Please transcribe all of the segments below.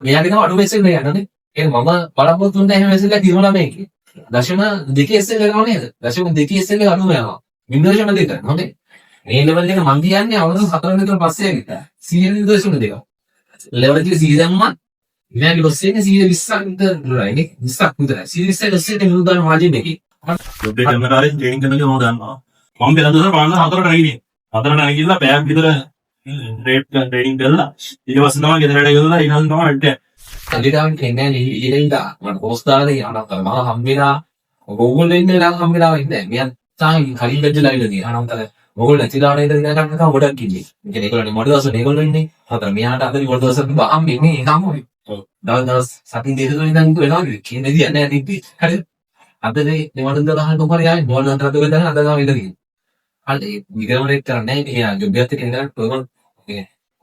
මෙයාගේ තම අඩු මෙසෙල් යනනේ. ඒ මම බලපොත් තුන්ට එහෙම මෙසෙල් එකක් දිනවලා මේකේ. දශම දෙකේ SL එකම නේද? දශම දෙකේ SL එක අඩුම යනවා. වින්දර්ෂණ දෙක. හොඳේ. මේ level එක මම කියන්නේ අවුරුදු 4 විතර පස්සේ ඇවිත්. 100.2 level එක 100 දැම්මත් මෙයාගේ loss එක 120ක් විතරයි නේ. 20ක් විතරයි. 120යි loss එකේ මිනිත්තු ගන්න margin එකේ. ජොබ් එක කරන කාලේ ට්‍රේනින් කරන එක මම දන්නවා. මම පෙරදසර පාන්න 4ට නැගිටින්නේ. 4ට නැගිටලා පැයක් විතර ට්‍රේනින් කරලා ඊට පස්සේ තමයි ගෙදරට ගිහලා ඊළඟ තමයි අඩේ. ඇලිදාන් කියන්නේ ඊළඟට මම පෝස්ට් දාලා යනවා. මම හම්බෙලා Google ඉන්නේ නම් හම්බෙලා ඉන්නේ. මෙයන් තායි කලින් බෙදලා ඉඳී. අනන්තර Google නැතිලාට ඉඳන් ගන්න එක ගොඩක් ඉන්නේ. ඒ කියන්නේ ඒගොල්ලෝ මොඩ දවස් මේගොල්ලෝ ඉන්නේ. හතර මෙයාට අද මොඩ දවස් බාම් ඉන්නේ ඒකම ඔය. දවස් සතින් දෙකක ඉඳන් වෙනවා කියන්නේ කියන්නේ නැහැ. හරි. අද මේ මොඩ දවස් කොහොමද යන්නේ? මොඩ දවස් අද වෙනද අද ගාව ඉඳී. හරි විග්‍රහණය කරන්නේ නැහැ. ජොබ් එකත් එක්ක ඉඳන් ප්‍රොග්‍රෑම්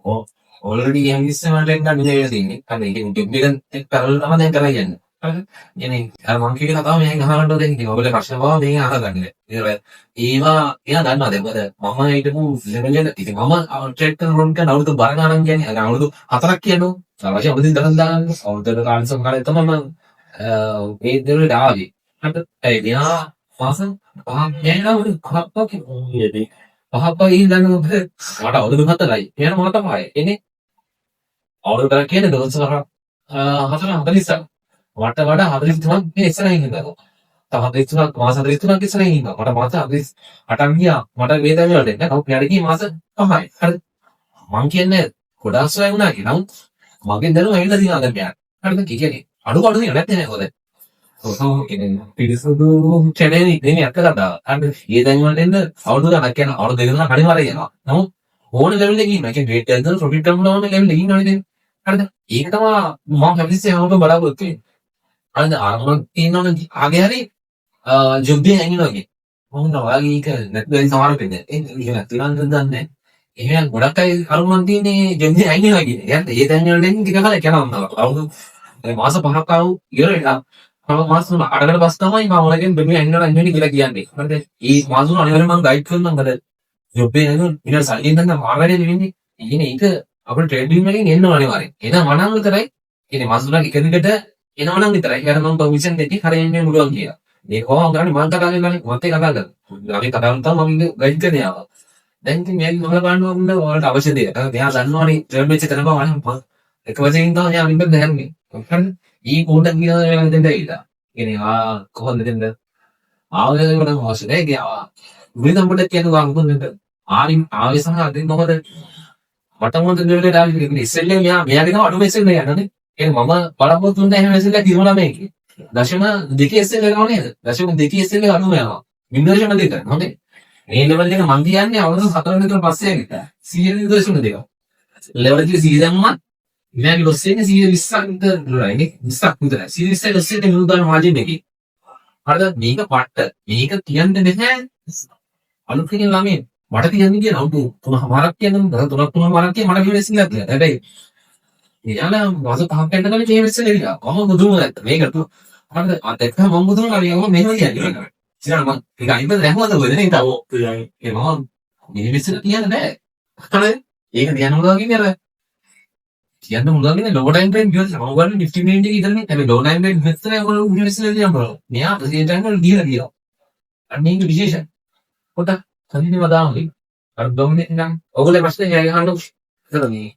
ඔව් already yang ඉස්සරහට එන්න නිදේ තියෙන්නේ. හරි ඒක ජොබ් එක පැරලල් තමයි දැන් කරලා යන්නේ. හරි. يعني අර මං කියන කතාව මෙහෙන් අහන්න ඕනේ ඉතින් ඔයගොල්ලෝ ප්‍රශ්න බව මෙහෙන් අහගන්න. ඒවා එයා දන්නවා දැන් මොකද මම හිටපු ලෙවල් එක ඉතින් මම ට්‍රේඩ් කරන රොන් කරන අවුරුදු බර ගණන් කියන්නේ අර අවුරුදු 4ක් කියනවා. සමහරවිට අවුරුදු 10ක් දාන්න අවුරුදු කාලේ සමහරවිට තමයි මම ඒ දෙවලට ආවේ. හරි. ඒ දිනා මාස පහක් යනවා කප්පක් ඉන්නේ. පහක් ඉඳන් මට අවුරුදු 4යි. එයාන මොන තමයි එන්නේ අවුරුදු කරා කියන්නේ දවස් 4 මට වඩා 43ක් මේ ඉස්සරහින් ඉඳලා. තව 43ක් මාස 43ක් ඉස්සරහින් ඉන්නවා. මට මාස 48ක් ගියා. මට වේදනාව වලට එන්න. නමුත් යාට ගියේ මාස 5යි. හරිද? මං කියන්නේ ගොඩාක් සොය වුණා කියලා. නමුත් මගෙන් දැනුම ඇවිල්ලා තියෙනවා දැන් මෙයාට. හරිද? කියන්නේ අඩු නේ නැත්තේ නෑ හොද. ඔව් කියන්නේ පිළිසුදු චැනල් නෙමෙයි අක්ක කතාව. හරිද? ඒ දැන් වලට එන්න අවුරුදු ගණක් යනවා. අවුරුදු දෙක තුනක් කඩේ මාරේ යනවා. නමුත් ඕන ලෙවල් එකේ ඉන්නවා. ඒ කියන්නේ රේට් එක ගන්න ප්‍රොෆිට් එක ගන්න ඕන ලෙවල් එකේ ඉන්නවනේ දැන්. හරිද? ඒක තමයි මම හැමතිස්සෙම හැමෝටම බලාපොරොත්තු වෙන්නේ. අද ආරම්භ තියෙනවනේ ආගේ හරි ජොබ් එකේ ඇනිනවා වගේ. මොකද ඔයාගේ ඒක නැත්නම් සමහර වෙන්නේ. ඒක නැතිනම් දන්නේ. එහෙනම් ගොඩක් අය අරුමන් තියෙන්නේ ජොබ් එකේ ඇනිනවා වගේ. එයාට ඒ දැන් වල දෙන්නේ ටික කාලයක් යනවා. අවුරුදු මාස 5ක් ආව ඉවර වෙලා. තව මාස 8කට පස්සේ තමයි මම ඔයගෙන් බෙමි ඇනිනවා කියලා කියන්නේ. හරිද? ඒ මාස 3 අනිවාර්යයෙන් මම ගයිඩ් කරනවා මොකද ජොබ් එකේ ඇනිනවා ඊට සල්ලි දෙන්න මාර්ගයෙන් වෙන්නේ. ඉන්නේ ඒක අපේ ට්‍රේඩින් එකෙන් එන්න අනිවාර්යයෙන්. එහෙනම් මනං විතරයි. ඉතින් මාස 3ක් එක දිගට එනවනම් විතරයි. යාර මම පර්මිෂන් දෙන්නේ හරියන්නේ මුලවන් කියලා. මේ කොහොමද ගන්නේ මම කතා කරන්නේ මත් එක්ක කතා කරනවා. අපි කතා කරන තාම මම ගයිඩ් කරේ ආවා. දැන් ඉතින් මෙයාගේ මම බලනවා මුන්න ඔයාලට අවශ්‍ය දේ. එයා දන්නවනේ ට්‍රේඩ් වෙච්ච තැන බව මම එක වශයෙන් තමයි යා වින්ද දැන්නේ. හරිද? ඊ පොඩක් ගියා වෙන දෙන්න ඇවිල්ලා. කියන්නේ කොහොමද දෙන්න? ආවගේ නම් අවශ්‍ය නැහැ ගියා. මුලින්ම පොඩක් කියනවා මොකද ආවේ සමහර දෙන්න මොකද මට මොකද දෙවිලට ආවේ ඉස්සෙල්ලේ මෙයාගේ තම අඩු මෙසෙල් යනනේ. ඒ මම බලපොත් තුන්ට එහෙම මෙසෙල් එකක් දිනවලා මේකේ. දශම දෙකේ SL එකම නේද? දශම දෙකේ SL එක අඩුම යනවා. වින්දර්ෂණ දෙක. හොඳේ. මේ level එක මම කියන්නේ අවුරුදු 4 විතර පස්සේ ඇවිත්. 100.2 level එක 100 දැම්මත් මෙයාගේ loss එක 120ක් විතරයි නේ. 20ක් විතරයි. 120යි loss එකේ මිනිත්තු ගන්න margin එකේ. හරිද? මේක පට්ට. මේක කියන්නේ නැහැ. අලුත් කෙනෙක් ළමයි මට කියන්නේ කියන අවුරුදු 3මාරක් කියන්නේ 3මාරක් කියන්නේ මට විශ්වාස නැහැ කියලා. හැබැයි එයාලා මාස 5ක් යනකම් මේ වෙස්සෙ නෙවිලා. කොහොමද මුදුම නැත්ත. මේකට හරිද? අත එක්ක මම මුදුම හරියම මෙහෙම කියන්නේ. ඉතින් මම ඒක අයිබද දැහුවද ඔය නේ තව. ඒ මම මේ වෙස්සෙ කියන්නේ නැහැ. හරිද? ඒක දියන්න උදා කියන්නේ අර කියන්න උදා කියන්නේ ලෝ ටයිම් ෆ්‍රේම් ගියොත් මම ගන්න නිෆ්ටි මිනිට් එකේ ඉඳලා හැබැයි ලෝ ටයිම් ෆ්‍රේම් මෙතන ඔයගොල්ලෝ වෙස්සෙ දියන්න බලන්න. මෙයා ප්‍රසිද්ධ ටයිම් වල දීලා ගියා. අන්න ඒක විශේෂයි. පොඩක් සම්පූර්ණව දාමු. අර ඩොමිනේට් නම් ඔයගොල්ලෝ ප්‍රශ්නේ අහන්න උත්සාහ මේ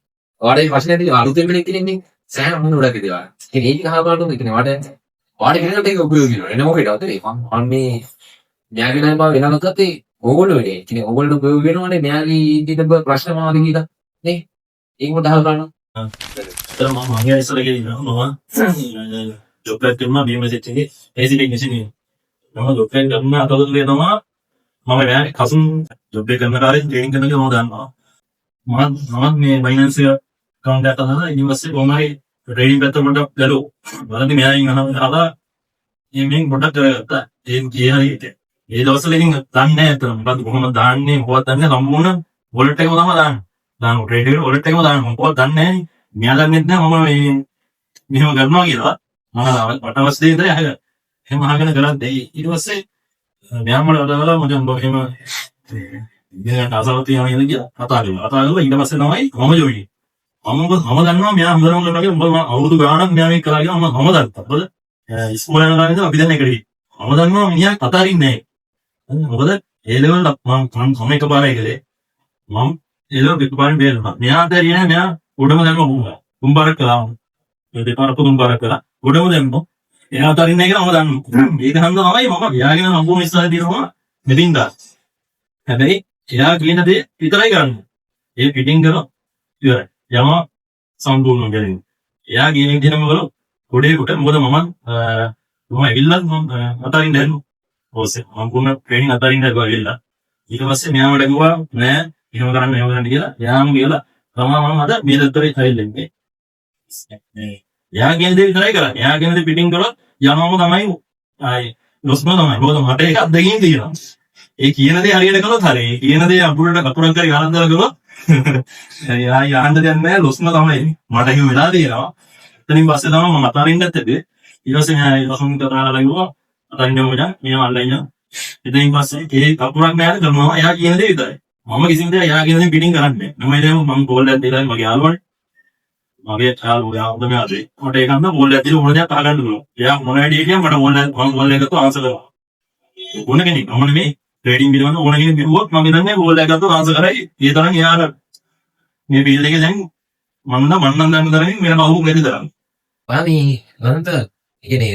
ඔයාලේ ප්‍රශ්නේ ඇති අලුතෙන් කෙනෙක් ඉන්නේ සෑම මොන උඩක් ඉදලා. ඉතින් ඒක අහපාරට ඉන්නේ වාට කෙනෙක්ට ඒක උපයෝගී වෙනවා. එන මොකේද මම මේ න්යායගෙන බව වෙනවකත් ඒ ඕගොල්ලෝ වෙන්නේ. ඉතින් ඕගොල්ලෝ උපයෝගී වෙනවනේ න්යායී ඊට ප්‍රශ්න මාදි කියලා. නේ? ඒක මොකද අහගන්න. ඒතර මම මගේ ඉස්සරහ ගෙනියනවා මම ජොබ් එකක් කරනවා BMS එකේ AC ටෙක්නීෂියන් කෙනෙක්. මම ජොබ් එකක් කරන අතවලුවේ තමයි මම මෙයා කසුන් ජොබ් එක කරන කාලේ ට්‍රේනින් කරන එක මම දන්නවා. මම මේ Binance account එකක් හදලා ඊට පස්සේ කොහොමයි ට්‍රේනින් පැත්ත පොඩ්ඩක් ගලුවා. බලන්න මෙයාගෙන් අහලා මේෙන් පොඩ්ඩක් කරගත්තා. ඒ කිය හරියට. ඒ දවස්වල ඉතින් දන්නේ නැහැ අතන. මොකද්ද කොහොමද දාන්නේ මොකක්ද දන්නේ සම්පූර්ණ වොලට් එකම තමයි දාන්නේ. දාන ට්‍රේඩ් එකට වොලට් එකම දාන්න මොකක්ද දන්නේ නැහැ. මෙයා දන්නේ නැහැ මම මේ මෙහෙම කරනවා කියලා. මම මට අවශ්‍ය දේ ඉදලා අහගෙන. එහෙම අහගෙන කරද්දී ඊට පස්සේ මෙයා මට වඩා මචං බෝ එහෙම ඉතින් අසවතියම ඉන්නේ කියලා කතා කරලා ඊට පස්සේ තමයි මම ජොයින්. මම දන්නවා මෙයා හම්බරම කරනකොට උඹ අවුරුදු ගාණක් මෙයා මේක කරලා මම දන්නවා. මොකද ඉස්කෝලේ යන කාලේ ඉඳන් අපි දැන් එකට ගිහින්. මම දන්නවා මිනිහා අතාරින්නේ නැහැ. මොකද ඒ ලෙවල් මම එකපාරයි කළේ. මම ඒ ලෙවල් එකපාරෙන් බේරුණා. මෙයා අතාරියේ නැහැ. මෙයා උඩම දැම්මා උඹාරක් කළා. මේ දෙපාරක් උඹාරක් කළා. උඩම දැම්මා. එයා අතාරින්නේ නැහැ කියලා මම දන්නවා. ඒක හන්ද තමයි මම ගියාගෙන සම්පූර්ණ ඉස්සරහ දිනනවා මෙතින් දා. හැබැයි එයා කියන දේ විතරයි කරන්නේ. ඒ පිටින් කරා ඉවරයි. යම සම්පූර්ණ කරගෙන. එයා කියන විදිහම වල ගොඩේකට මොකද මම ඇවිල්ලා මම අතාරින්න දැම්මා. ඔසේ සම්පූර්ණ ට්‍රේනින් අතාරින්න ගිහලා. ඊට පස්සේ මෙයාම දැඟුවා නෑ එහෙම කරන්න කියලා. එයාම කියලා මම අද මේ දත්තරේ ඇවිල්ලා. එයා කියන දේ විතරයි කරන්නේ. එයා කියන දේ පිටින් කරොත් යනවම තමයි ආයි ලොස්ම තමයි. මොකද මට එකක් දෙකකින් තියෙනවා. ඒ කියන දේ හරියට කළොත් හරි. ඒ කියන දේ අපුරට කපුරක් කරේ ආනන්දලා කළොත් එයා යහන්න දෙයක් නැහැ ලොස්ම තමයි. මට හිම වෙලා තියෙනවා. එතනින් පස්සේ තමයි මම අතාරින්නත් ඇත්තේ. ඊට පස්සේ මම ලොස්ම කරලා ලඟුවා. අතාරින්න මොකද? මෙයා අල්ලගෙන. එතනින් පස්සේ ඒ කපුරක් නැහැ කරනවා. එයා කියන දේ විතරයි. මම කිසිම දෙයක් එයා කියන දේ පිටින් කරන්නේ නැහැ. මම ගෝල් එකක් දෙලා මගේ යාළුවනේ මගේ යාළුවා හොඳම යාළුවෙක්. මට ඒකම බෝල් එකක් දීලා මොන දෙයක් අහගන්න පුළුවන්. එයා මොන වැඩේ කියනවා මට බෝල් එකකට ආන්සර් කරනවා. ඕන කෙනෙක් මොන මේ ට්‍රේඩින් පිළිබඳ ඕන කෙනෙක් බිරුවොත් මම හිතන්නේ බෝල් එකකට ආන්සර් කරයි. ඒ තරම් එයාලා මේ ෆීල්ඩ් එකේ දැන් මන්නම් දන්න තරමින් වෙන කවුරුත් නැති තරම්. බලන්න අනන්ත කියන්නේ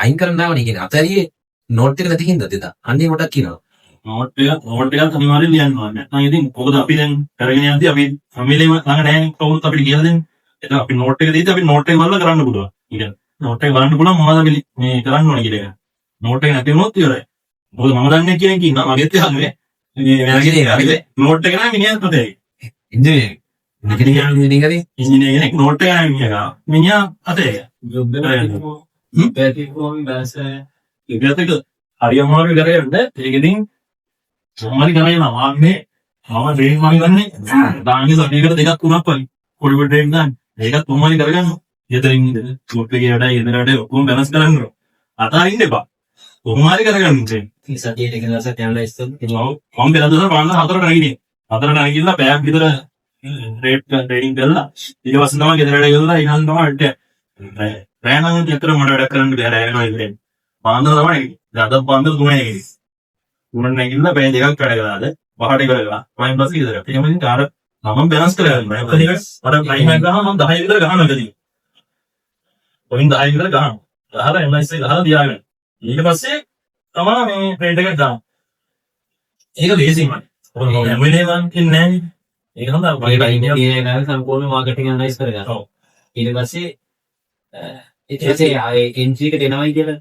අයින් කරන්න දාවනේ කියන්නේ අතරියේ නෝට් එක නැති හින්දාද එදා. අන්නේ කොටක් කියනවා. නෝට් එකක් අනිවාර්යෙන් ලියන්න ඕනේ. නැත්නම් ඉතින් මොකද අපි දැන් කරගෙන යද්දී අපි ෆැමිලියම ළඟ නැහැ කවුරුත් අපිට කියලා දෙන්නේ. එතන අපි නෝට් එක දීලා අපි නෝට් එක බලලා කරන්න පුළුවන්. ඉතින් නෝට් එක බලන්න පුළුවන් මොනවද මේ කරන්න ඕනේ කියලා. නෝට් එක නැති වුණොත් ඉවරයි. මොකද මම දන්නේ කෙනෙක් ඉන්නවා මගෙත් යන්නේ. මේ මගේ නෝට් එක නම් මිනිහත් පොතේ. ඉංජිනේරින් නෝට් එක නම් මිනිහා අතේ. ඉතින් හරියමාරු කරේ ඒකෙදින් සම්මානි කරේනවා මාන්නේ මම ඩ්‍රේන් මම ගන්නේ දාන්නේ සතියකට දෙකක් තුනක් වගේ පොඩි පොඩි ඩ්‍රේන් ගන්න ඒකත් සම්මානි කරගන්න ඊතරින් ස්පෝට් එකේ වැඩයි එදරට ඔක්කොම බැලන්ස් කරන්න ඕන අතාරින්න එපා කොහොමhari කරගන්න ඩ්‍රේන් මේ සතියේ එක දවසක් යනවා ඉස්සෙල් මම බෙලදස පාන්න හතරට නැගිනේ හතරට නැගිලා බෑග් විතර රේට් ට්‍රේනින් කරලා ඊට පස්සේ තමයි ගෙදරට ගිහලා ඉහන් තමයි රෑනම් විතර මොඩ වැඩ කරන්න බෑ රෑනවා ඉතින් පාන්දර තමයි අද පාන්දර 3යි උරන් නැගිලා බෑ දෙකක් වැඩ කළාද පහට කරලා වයින් බස් ඉදර එහෙම ඉතින් කාර මම බැලන්ස් කරගන්න මම අර ප්‍රයිම් එක ගහම මම 10 විතර ගහනවා කදී ඔයින් 10 විතර ගහනවා ගහලා එම්එස් එක ගහලා තියාගෙන ඊට පස්සේ තමයි මේ ට්‍රේඩ් එක ගන්න ඒක ලේසිමයි ඔය හැමදේම ඉන්නේ නැහැ ඒක තමයි මගේ ප්‍රයිම් එකේ නෑ සම්පූර්ණ මාකටිං ඇනලයිස් කරගන්න ඔව් ඊට පස්සේ ඒකේ ආයේ එන්ට්‍රි එකට එනවයි කියලා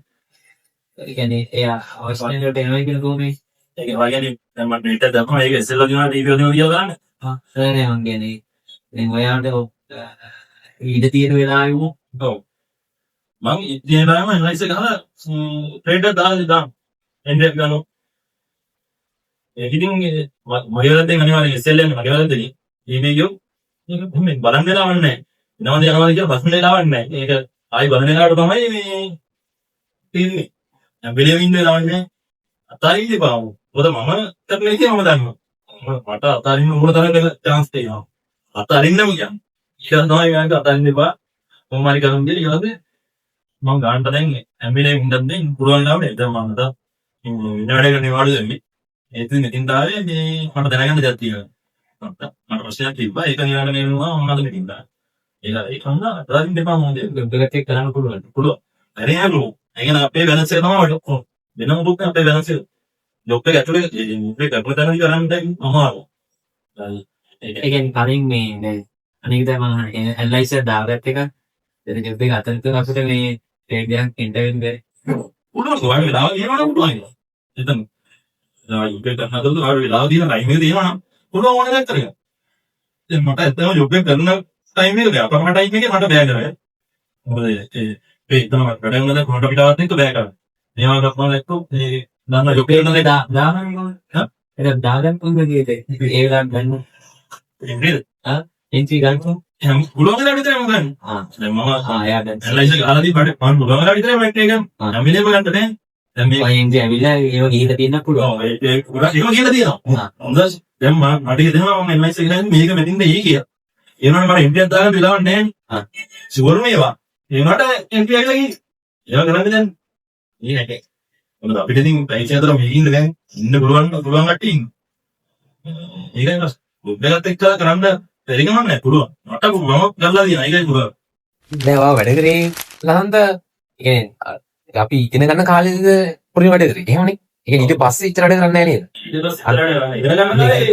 ඒ කියන්නේ එයා අවස්ථාවකට එනවා කියන කොහොමද ඒක වගේ දැන් මම ඩේටා දාපුවා ඒක ඉස්සෙල්ලා දිනවා ටීවී වලින් කියලා ගන්න සර් මම කියන්නේ දැන් ඔයාලට ඊට තියෙන වෙලාවෙම ඔව් මම ඉතින් ඇනලයිස් එක ගහලා ට්‍රේඩර් දාලා එන්ට්‍රි එක ගන්නවා ඒක ඉතින් මගේ වැරද්දෙන් අනිවාර්යෙන් ඉස්සෙල්ලා යන්නේ මගේ වැරද්දනේ ඊමේ ගියෝ ඒක කොහොමද බලන් වෙලාවක් නැහැ එනවද යනවද කියලා බස් වෙලාවක් නැහැ ඒක ආයි බලන වෙලාවට තමයි මේ තින්නේ බෙලෙව ඉන්න වෙලාවන්නේ අතාරින්න එපා. මොකද මම කරන එකේ මම දන්නවා. මට අතාරින්න ඕන තරම් chance තියෙනවා. අතාරින්නම කියන්නේ. ඊට තමයි මම අතාරින්න එපා. කොහොම හරි කරමු කියලා ඊළඟට මම ගන්නට දැන් ඇම්බිලේ ඉඳන් පුරවන්න ආවනේ. දැන් මම අද විනාඩියකට නිවාඩු දෙන්නේ. ඒත් ඉතින් තාවේ මේ මට දැනගන්න දෙයක් තියෙනවා. මට ප්‍රශ්නයක් තිබ්බා. ඒක නිවාඩු වෙනවා මම අද මෙතින් දාන්න. ඒක කන්න අතාරින්න එපා මොකද දෙයක් කරන්න පුළුවන්. පුළුවන්. හරි හලෝ. එහෙනම් අපේ බැලන්ස් එක තමයි ඔක්කොම වෙනම බුක් අපේ බැලන්ස් එක ජොබ් එක ඇතුලේ මේක අපතනදි කරන්න දැන් අමාරු. ඒ කියන්නේ කලින් මේ දැන් අනික දැන් මම ඇනලයිසර් දාගත්ත එක දැන් ජොබ් එක අතන තුන අපිට මේ ට්‍රේඩ් එකක් ඉන්ටර්වියු කරේ. උඩට ගොඩක් වෙලාව කියනවා පුළුවන්. එතන යුකේ කරන හදලා ආයෙ වෙලාව දින ටයිම් එක තියෙනවා නම් පුළුවන් ඕන දෙයක් කරගන්න. දැන් මට ඇත්තම ජොබ් එක කරන ටයිම් එක අපේ ටයිම් එකේ මට බෑ කරේ. මොකද ඒ තමයි වැඩ කරන කොට පිටාවත් එක්ක බෑ කරන්නේ. මේවා ගප්පන එක්ක මේ දාන්න ජොබ් එක කරන දාන්න හා ඒක දාගන්න පුළුවන් දෙයක්. ඒ වෙලාවට ගන්න. එන්නේ එන්ට්‍රි ගන්න. එහෙනම් පුළුවන් වෙලාවට විතරයි මම ගන්න. දැන් මම එයා දැන් ඇනලයිස් එක අහලාදී මට පුළුවන් වෙලාවට විතරයි මම එන්ට්‍රි ගන්න. හැමදේම ගන්න බෑ. දැන් මේ එන්ට්‍රි ඇවිල්ලා ඒව ගිහිල්ලා තියෙන්න පුළුවන්. ඔව් ඒක ගිහිල්ලා තියෙනවා. හොඳයි. දැන් මට හිතෙනවා මම ඇනලයිස් එක ගන්න මේක මෙතින්ද එයි කියලා. ඒනවනේ මට ඉන්දියාවට දාගන්න වෙලාවක් නැහැ නේ. ෂුවර් මේවා. ඒකට ඉන්දියා කියලා කිව්වේ. ඒවා කරන්නේ දැන්. මේ නැහැ. මොකද අපිට ඉතින් පැය අතර මේක ඉන්න දැන් ඉන්න පුළුවන් කට්ටිය ඉන්න. ඒකයි බස්. ඔබලත් එක්ක කරන්න බැරි ගමන් නැහැ පුළුවන්. මට මම කරලා දිනා ඒකයි පුළුවන්. දැන් ඔයා වැඩ කරේ ලහන්ද කියන්නේ අපි ඉගෙන ගන්න කාලේද පොඩි වැඩ කරේ. එහෙමනේ. ඒ ඊට පස්සේ ඉච්චර වැඩ කරන්නේ නැහැ නේද? ඊට පස්සේ ඉගෙන ගන්න කාලේ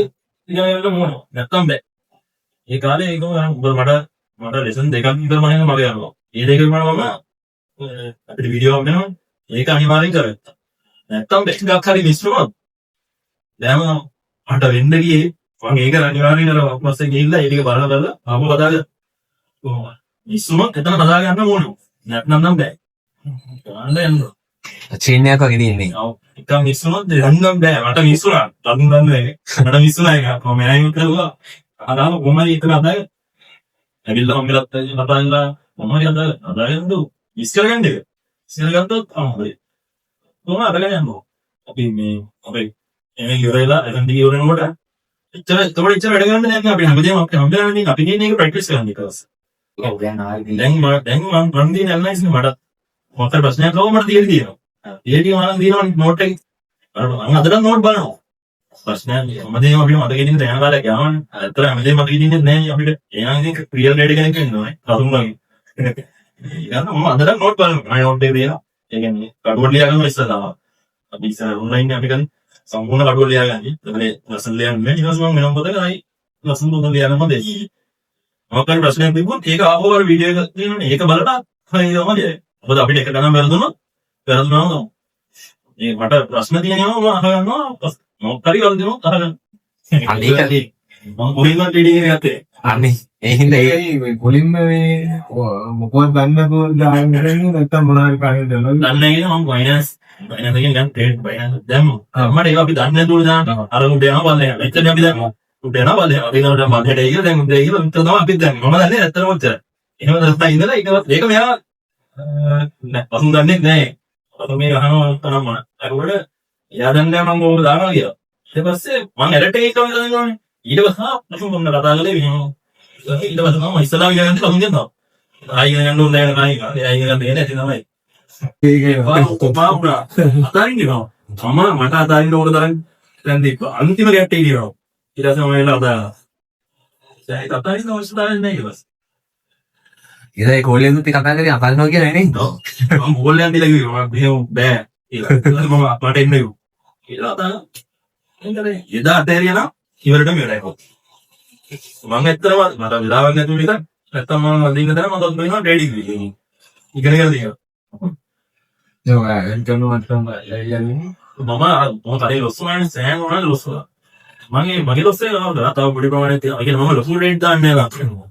ඉගෙන ගන්න මොනවා. නැත්තම් බෑ. ඒ කාලේ ඒක මට ලෙසන් දෙකක් විතර මම මගේ යනවා. ඒ දෙකම මම අපිට වීඩියෝ එකක් වෙනවා. ඒක අනිවාර්යෙන් කරගත්තා. නැත්තම් ටෙක්නිකක් හරි මිස් වුණොත් දැන් මට වෙන්න ගියේ මම ඒක අනිවාර්යෙන් අර වක්මස්සේ ගිහිල්ලා ඒක බලලා ආපහු කතාවද කොහොමද මිස් වුණොත් එතන කතා ගන්න ඕනේ. නැත්නම් නම් බෑ. ගන්න යන්න. චේන් එකක් වගේ තියෙන්නේ. ඔව්. එක මිස් වුණොත් යන්නම් බෑ. මට මිස් වුණා. ලකුණු ගන්න බෑ. මට මිස් වුණා ඒක. මම මෙහෙම කරුවා. අදාම කොහමද ඒක අදාය. ඇවිල්ලා මම මෙලත් කතාන්ලා මම යන්දා අදායන්ද මිස් කරගන්න එක. මිස් කරගත්තොත් අම්මයි. කොහොමද අදගෙන යන්නේ? අපි මේ අපේ එනේ ඉවරලා එතන දිගේ ඉවරනකොට එච්චර වැඩ ගන්න නැහැ අපි හැමදේම අපි හම්බෙන්නේ අපි කියන්නේ ඒක ප්‍රැක්ටිස් කරන්න එක දවස්. ඔව් දැන් ආයි දැන් මම දින ඇනලයිස් මට මොකක්ද ප්‍රශ්නයක් ආවම මට තියෙන්නේ තියෙනවා. ඒකේ මම දිනන නෝට් එක මම අදට නෝට් බලනවා. ප්‍රශ්නයක් හැමදේම අපි මතකෙ ඉන්න තැන කාලයක් යවන්න. අතට හැමදේම මතකෙ ඉන්නේ නැහැ අපිට. එහෙනම් ඉතින් ක්‍රියල් රෙඩි කෙනෙක් ඉන්නවා නේ. කරුණාගේ. ඒක මම අදට නෝට් බලනවා. නෝට් එක දෙනවා. ඒ කියන්නේ කඩුවට ලියා ගන්න ඉස්සලා. අපි ඉස්සර ඔන්ලයින් අපි කරන්නේ සම්පූර්ණ කඩුව ලියාගන්නේ. ඒකනේ ලසන් ලියන්නේ. ඊට පස්සේ මම වෙනම පොතක ආයි ලසන් පොත ලියනවා දෙයි. මොකක් හරි ප්‍රශ්නයක් තිබුණොත් ඒක ආපහු අර වීඩියෝ එක තියෙනනේ. ඒක බලලා හරියමයි. මොකද අපිට එක ගණන් වැරදුනොත් වැරදුනම මේ මට ප්‍රශ්න තියෙනවා මම අහගන්නවා. මොකක් හරි වැරදුනොත් අහගන්න. අනේකදී මම කොහෙන්ද ට්‍රේඩින් එක ගත්තේ? අනේ ඒ හින්දා ඒ මුලින්ම මේ මොකක්ද ගන්නකෝ දාන්න කරන්නේ නැත්තම් මොනවාරි කාගෙන් දෙනවා. දන්නේ නැහැ මම ෆයිනෑන්ස් එකෙන් ගන්න ට්‍රේඩ් ෆයිනෑන්ස් දැම්මා. මට ඒක අපි දන්නේ නැතුව දාන්න. අර උඩ යනවා බලන්න. එච්චර අපි දැම්මා. උඩ යනවා බලන්න. අපි නෝට මල්හෙට ගිහලා දැන් උඩ ගිහලා උත්තර තමයි අපි දැන් මම දන්නේ නැත්තර මොච්චර. එහෙම නැත්නම් ඉඳලා ඒක මෙයා නෑ පසුන් දන්නේ නැහැ. අත මේ ගහනවා තමයි මම. ඒකට එයා දන්නේ නැහැ මම ඕක දානවා කියලා. ඊට පස්සේ මම එරට ඒක තමයි ඊට පස්සේ මම මොන කතා කරේ වෙනවා. ඊට පස්සේ මම ඉස්සලා ඉගෙන ගන්න දෙන්නවා. ආයෙ ඉගෙන ගන්න ඕනේ නැහැ නේද? ආයෙ ඉගෙන ගන්න දෙන්නේ නැති තමයි. ඒකේ කොපාවුනා අතාරින්නවා. මට අතාරින්න ඕන තරම් දැන් දීප අන්තිම ගැටේ ඉරියනවා. ඊට පස්සේ මම එලා අදාලා. දැන් අතාරින්න අවශ්‍යතාවය නැහැ ඊට පස්සේ. ඉතින් ඒ කෝලියෙන් කතා කරේ අකල්නවා කියලා නේ. ඔව්. මම බෝලෙන් දීලා කිව්වා මම මෙහෙම බෑ කියලා. මම අපට එන්න කිව්වා. ඊට අතාලා එන්දරේ එදා අතේරියා නම් ඉවරටම ඉවරයි පොත්. මම ඇත්තටම මට වෙලාවක් නැතුව ඉතින් නැත්තම් මම වදින්න දැන මම තත් වෙනවා ට්‍රේඩින් ඉගෙන ගන්න තියෙනවා. ඒක කරනවා තමයි යන්නේ. මම තරේ ලොස්සුනානේ සෑම වුණාද ලොස්සුනා. මගේ ලොස්සේ නේද තව පොඩි ප්‍රමාණයක් තියෙනවා. ඒ කියන්නේ මම ලොකු රේට් දාන්නේ නැහැ.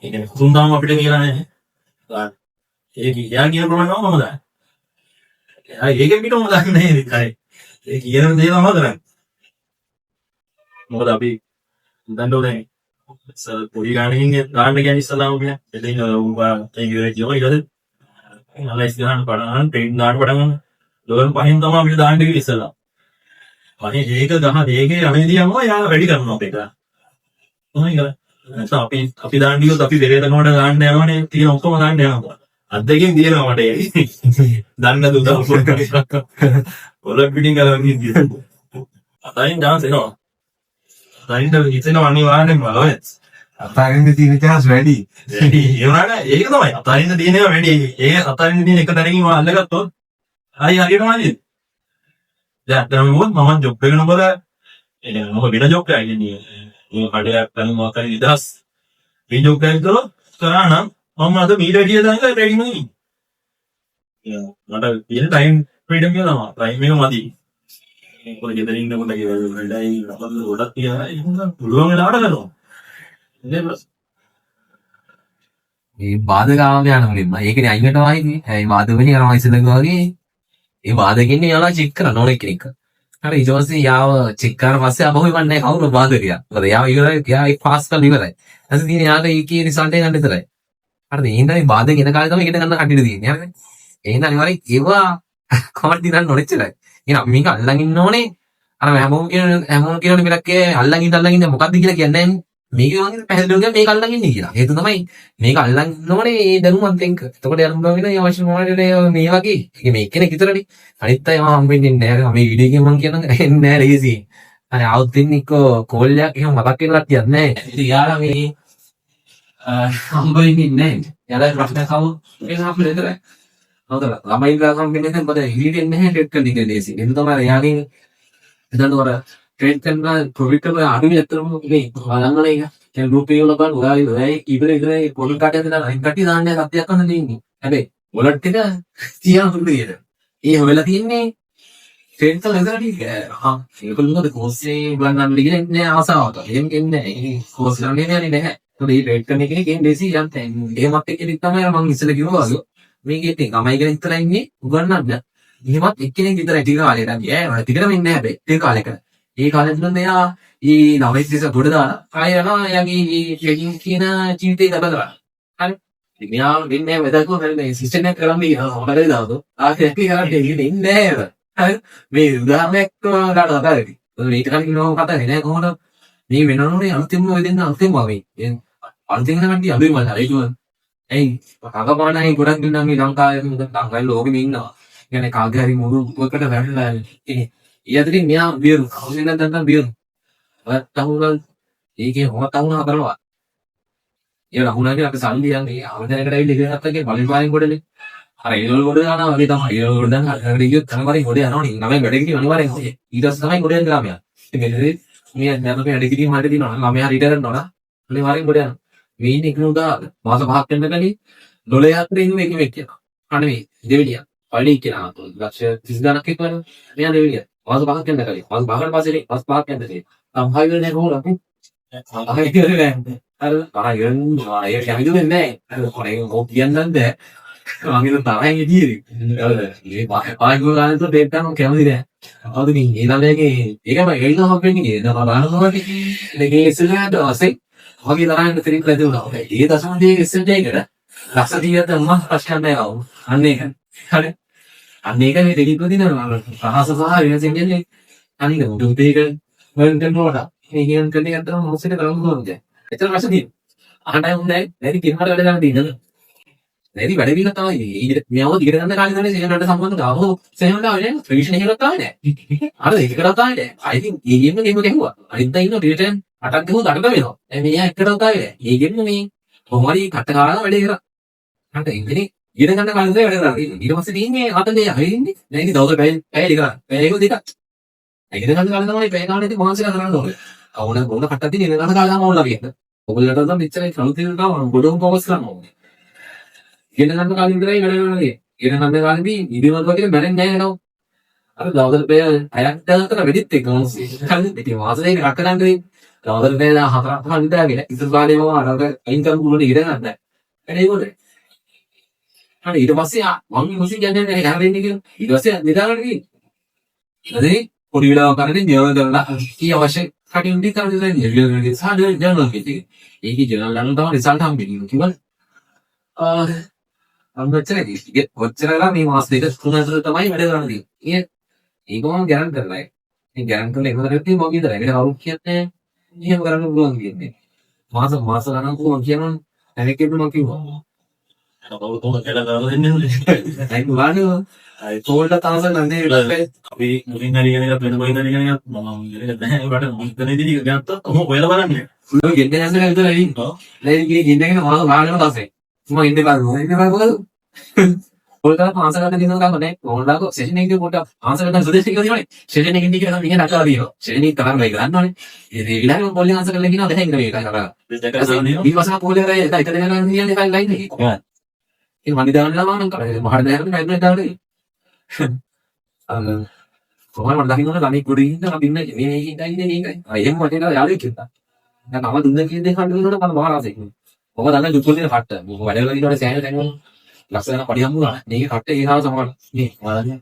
ඒ කියන්නේ තුන්දාම අපිට කියලා නැහැ. ඒක යා කියන ප්‍රමාණය මම දාන්නේ. ඒකෙන් පිටම දාන්නේ නැහැ ඒකයි. ඒ කියන දේ තමයි කරන්නේ. මොකද අපි දඬෝ දැන් පොඩි ගානකින් ගාන්න කියන්නේ ඉස්සලාම කියන්නේ. එදින උඹා ඒ ඉවරයි කියනවා ඊට පස්සේ අනලයිස් කරන්න පටන් ට්‍රේඩ් දාන්න පටන් ගන්න. ලෝකෙන් පහින් තමයි අපිට දාන්න කිව්වේ ඉස්සලා. පහින් ඒක ගහ ඒකේ රමේදී යනවා යා වැඩි කරනවා අපේක. කොහොමද කරන්නේ? නැත්නම් අපි දාන්න ගියොත් අපි පෙරේත කමඩ දාන්න යනවනේ තියෙන ඔක්කොම දාන්න යනවා. අද්දකින් දිනනවා මට ඒක. දන්න දුක ඔලක් පිටින් ගලවගෙන ඉඳී. අතයින් ඩාන්ස් එනවා. අතයින් ඉතන අනිවාර්යෙන්ම බලවත්. අතාරින්න තියෙන chance වැඩි. ඒ වුණාට ඒක තමයි අතරින් තියෙනවා වැඩි. ඒ අතරින් තියෙන එක තැනකින් මම අල්ලගත්තොත් ආයි හරියටම හරියද? දැන් මම ජොබ් එක නඹර එනේ මොකද වෙන ජොබ් එකක් කියන්නේ. මේ කඩයක් ගන්න මොකක් හරි නිදහස්. මේ ජොබ් එකක් කරා නම් මම අද මීට වැඩිය දාන්න ට්‍රේඩින් එකේ ඉන්නේ. මට තියෙන ටයිම් ෆ්‍රීඩම් එක තමයි. ටයිම් එක මදි. මොකද ගෙදර ඉන්නකොට වැඩයි අපල ගොඩක් තියනවා. ඒක පුළුවන් වෙලාවට කරනවා. මේ බාධකාම යන මුලින්ම ඒකනේ අයිනට ආයිනේ. ඒ බාධකෙන්නේ යනවා ඉස්සෙල්ලා වගේ. ඒ බාධකෙන්නේ යනවා චෙක් කරන්න ඕනේ කෙනෙක්. හරි ඊට පස්සේ යාව චෙක් කරලා පස්සේ අපහු ඉවන්නේ කවුරු බාධකයා. මොකද යාව ඉවරයි. යා ඒක පාස් කරලා ඉවරයි. ඊට තියෙන යාට ඒකේ රිසල්ට් එක ගන්න විතරයි. හරිද? එහෙනම් මේ බාධක එන කාලේ තමයි ඉගෙන ගන්න කටියට තියෙන්නේ. හරිද? එහෙනම් අනිවාර්යයෙන් ඒවා කොහොමද දිනන්න ඕනේ ඉච්චරයි. එහෙනම් මේක අල්ලන් ඉන්න ඕනේ. අර හැමෝම කියන මිලක්කේ අල්ලන් ඉඳ මොකද්ද කියලා කියන්නේ නැහැ. මේක වගේ පැහැදිලිව මේක අල්ලන් ඉන්නේ කියලා. හේතුව තමයි මේක අල්ලන් ඉන්නෝනේ ඒ දැනුමත් එක්ක. එතකොට යනවා වෙන අවශ්‍ය මොනවද මේ වගේ. මේ කෙනෙක් විතරනේ. අනිත් අය හම්බෙන්නේ නැහැ. මේ වීඩියෝ එකේ මම කියනවා එන්නේ නැහැ ලේසි. අනේ આવුත් ඉන්නේ කෝල් එකක් එහෙම මතක් වෙන කට්ටියක් නැහැ. ඉතින් යාලා මේ හම්බෙන්නේ නැහැ. යාලා ප්‍රශ්න කව ඒක හම්බෙන්නේ නැහැ. හොඳයි. ළමයි ගාන හම්බෙන්නේ නැහැ. මොකද හිරින්නේ නැහැ ටෙක් කරන එක ලේසි. ඒක තමයි යාගේ එතන වර ට්‍රේඩ් කරන ප්‍රොෆිට් එක අඩුයි අතරම මේ බලන්න එක. දැන් රූපේ වල බලන්න ඔයා ඉබේ පොල් කාටද දාලා අයින් කටි දාන්නේ සත්‍යයක් කරන්න දෙන්නේ. හැබැයි වොලට් එක තියන දුන්නේද. ඒ වෙලා තියන්නේ ට්‍රේඩ් එක ලෙසට ඒකලුනද කෝස්සේ බලන්න ඉන්නේ ආසාවට. එහෙම කියන්නේ නැහැ. කෝස් ගන්නේ නැහැ. ඒත් මේ ට්‍රේඩ් කරන එකේ කේන් දෙසි යන්න එහෙමත් එක්කෙනෙක් තමයි මම ඉස්සෙල්ලා කිව්වා වගේ. මේකේ තියෙන ළමයි කෙනෙක් විතරයි ඉන්නේ උගන්නන්න. එහෙමත් එක්කෙනෙක් විතරයි ටික කාලෙකට ගියා. ඒ ටිකටම ඉන්නේ නැහැ හැබැයි. ටික කාලෙකට. ඒ කාලෙත් නම් එයා ඊ නවෙත් දිස ගොඩ දාලා ආය යනවා එයාගේ ඊ ට්‍රේඩින් කියන ජීවිතේ ගත කරා. හරි. ඉතින් යා වෙන්නේ වැදගත් වෙන්නේ සිස්ටම් එක කරන්නේ හොරේ දාවද. ආයෙත් කරන්නේ ඉන්නේ නැහැ. හරි. මේ උදාහරණයක් ගන්න හදාගන්න. මේක කලින් නෝ කතා කරේ නෑ කොහොමද මේ වෙනවනේ අන්තිම ඔය දෙන්න අන්තිම වගේ. අන්තිම කන්ටි අඩුයි මල්ලා ඒක. එයි කකපාණයි ගොඩක් දෙනා මේ ලංකාවේ ලංකාවේ ලෝකෙම ඉන්නවා. කියන්නේ කාගේ හරි මුරු උපකට වැටලා ඉන්නේ. ඊයතරින් මෙයා බියරු කවුරුන් නැත්නම් බියරු තහුණල් ඒකේ හොම තහුණා කරනවා ඒ රහුණාගේ අපි සල්ලි යන්නේ අවදානකට ඇවිල්ලා ඉගෙන ගත්තගේ බලෙන් පාරෙන් ගොඩනේ අර ඒවල ගොඩ දානවා වගේ තමයි ඒවල ගොඩ දාන අර ගියොත් තමයි ගොඩ යනවනේ නම වැඩකින් අනිවාර්යෙන් ඊට පස්සේ තමයි ගොඩ යන ළමයා ඉතින් මේ නැත්නම් වැඩකින් මාට දිනනවා ළමයා රිට කරනවා නා අනිවාර්යෙන් ගොඩ යනවා මේ ඉන්නේ එකන උදා මාස 5ක් යන කලින් ඩොලරයක් දෙන්නේ එකෙක් කියනවා අනේ දෙවිලිය පළි කියලා ලක්ෂ 30 ගණක් එක්කවල මෙයා දෙවිලිය මාස 5ක් යන කලින් මාස 5කට පස්සේ මාස 5ක් යන කලින් හයිවල් නැහැ කොහොමද අපි හයිවල් නැහැ අර ආයෙත් ආයෙ කැමිදුනේ නැහැ අර කොරේ මොක කියන්නත් බෑ මම හිතුවා තරහින් ඉදිරියේ අර මේ පායිගෝ ගානට දෙන්න නම් කැමති නැහැ අවුද මේ ඊළඟගේ ඒකම එයිලා හම්බෙන්නේ නේද බලනවා මේකේ ඉස්සරහට ඔසේ වගේ තරහින් ත්‍රික් ලැබුණා ඒ දසම දෙක ඉස්සරට ඒකට ලක්ෂ 30ක් තමයි ප්‍රශ්න නැහැ අන්න ඒක හරි අන්න ඒක මේ දෙකක් දිනනවා රහස සහ වෙනසින් කියන්නේ අනික දුපේක වෙනදෙන් වඩා මේ කියන කෙනෙක් අතර මොකද කරන්න ඕනද එතන රසදී අහන්නයි හොඳයි නැති කිනකට වැඩ ගන්න දිනද නැති වැඩ විල තමයි ඊට මෙයාව දිගට ගන්න කාලේ තමයි සේනකට සම්බන්ධ ගාවෝ සේනකට ආවේ ට්‍රෙඩිෂන් එකකට තමයි නෑ අර ඒකකට තමයි නෑ I think ඒ ගේම් එකම ගැහුවා අනිත් අය ඉන්න රිටර්න් 8ක් ගහුවා 8ට වෙනවා දැන් මෙයා එකට තමයි ඒ ගේම් මේ කොහොමරි කට කාලා වැඩේ කරා අන්ට ඉන්නේ ඉගෙන ගන්න කාලේ වැඩ කරා ඊට පස්සේ තියෙන්නේ හතේ අහින්නේ දැන් ඉතින් දවස් පැය දෙකක් පැය දෙකක් ඉගෙන ගන්න කාලේ තමයි පැය කාලේ ඉතින් මොහොන්සලා කරන්න ඕනේ අවුන ගොන්න කට්ටක් තියෙන ඉගෙන ගන්න කාලේ තමයි ඕනලා කියන්නේ ඔයගොල්ලන්ට නම් මෙච්චරයි කලුතිරට ගම ගොඩම ෆෝකස් කරන්න ඕනේ ඉගෙන ගන්න කාලේ විතරයි වැඩ කරන්නේ ඉගෙන ගන්න කාලේදී ඉදිරියට වගේ බැරෙන්නේ නැහැ නේද අර දවස් පැය 6ක් දාතර වෙදිත් එක මොනසේ ඉතින් වාසනේ රැකගන්න දවස් පැය 4ක් හන්දාගෙන ඉතින් කාලේ මම අර අයින් කරපු උඩ ඉගෙන ගන්න වැඩේ කොහොමද හරි ඊට පස්සේ මම මුසින් කියන්නේ නැහැ හැරෙන්නේ කියලා ඊට පස්සේ නිදාගන්න ගිහින් හරි පොඩි වෙලාවක් කරන්නේ නියම කරලා කී අවශ්‍ය කටින් ඉඳි කරන්නේ නැහැ සාදේ ජර්නල් එකේ ඒකේ ජර්නල් ගන්න තමයි රිසල්ට් හම්බෙන්නේ කිව්වද අම්මච්චරදී ඉතින් ඔච්චරලා මේ මාස දෙක තුන ඇතුළත තමයි වැඩ කරන්නේ ඒක මම ගැරන්ට් කරලා ඒ ගැරන්ට් කරලා එකවරට මම විතරයි ඒකට කවුරුත් කියන්නේ එහෙම කරන්න පුළුවන් කියන්නේ මාස ගණන් කොහොමද කියනවනේ අනෙකෙත් මම කිව්වා කවුරුත් කියලා දාලා දෙන්නේ නැහැ අයි වානේ අයි තෝල්ලා තාස නන්නේ අපි මුලින් හරි කියන එක වෙන කොහෙන්ද හරි කියන එක මම ඉන්නේ නැහැ ඒකට මුලින්දීදී ගත්තොත් කොහොම ඔයාලා බලන්නේ ඔය ගෙන්න යන්න විතර ඉන්න ලැයි ගියේ ගෙන්නගෙන මාස ගානකට පස්සේ මම ඉන්නේ බලමු පොල්කා පාසලකට දිනන ගමන් නේ ඕන්ලාකෝ සෙෂන් එකේ පොඩ්ඩක් පාසලකට සුදේශ කියලා දිනවනේ සෙෂන් එකකින් දිගට නම් ඉන්නේ නටලා දිනවා සෙෂන් එක තරම් වෙයි ගන්නවනේ ඒ ඊළඟ පොල්ලෙන් ආන්සර් කරලා කියනවා දැන් ඉන්න මේකයි නටලා ඊවසම පොල්ලේ කරේ එක දෙක ගන්න කියන්නේ එකයි ලයින් එකේ ඒ මණ්ඩි දාන්නලා මම කරේ මහර දැනගෙන මැද්දේ දාන්නේ කොහොමද මම දකින්න ළමයි කුඩින් ඉන්න අපි ඉන්නේ මේ ඉන්නේ මේකයි එහෙම වටේට යාළුවෙක් කිව්වා දැන් මම දුන්න කී දෙයක් හඳුනනකොට මම මහරාසෙක් ඔබ දන්න දුක්කොල් දෙන කට්ට මොකද වැඩ වල ඉන්නකොට සෑහෙන තැන්වල ලස්සන පඩි හම්බුනා මේකේ කට්ට ඒ හා සමාන මේ බලන්න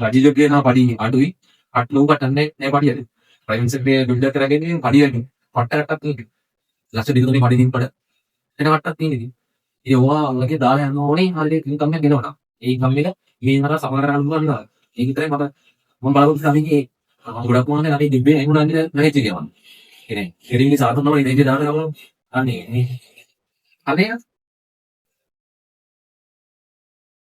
රජිජෝ කියන පඩි අඩුයි කට් ලෝ කටන්නේ නෑ පඩියට ප්‍රයිවට් සෙක්ටරේ බිල්ඩර් කරගෙන පඩියට කට්ටක් තියෙන්නේ ලක්ෂ දෙකකින් පඩි දින් පඩ එන කට්ටක් තියෙන්නේ ඒ ඔයා වගේ දාලා යන්න ඕනේ හරියට ඉන්කම් එක ගෙනවනවා ඒ ඉන්කම් එක මේනතර සමහර අනුගන්නවා ඒක විතරයි මම බලපු සමීකේ ගොඩක් මොනවානේ අපි දිබ්බේ එමුණන්නේ නැහැ කියනවා කියන්නේ කෙරෙන්නේ සාතනම ඉඳී දානවා අනේ අනේ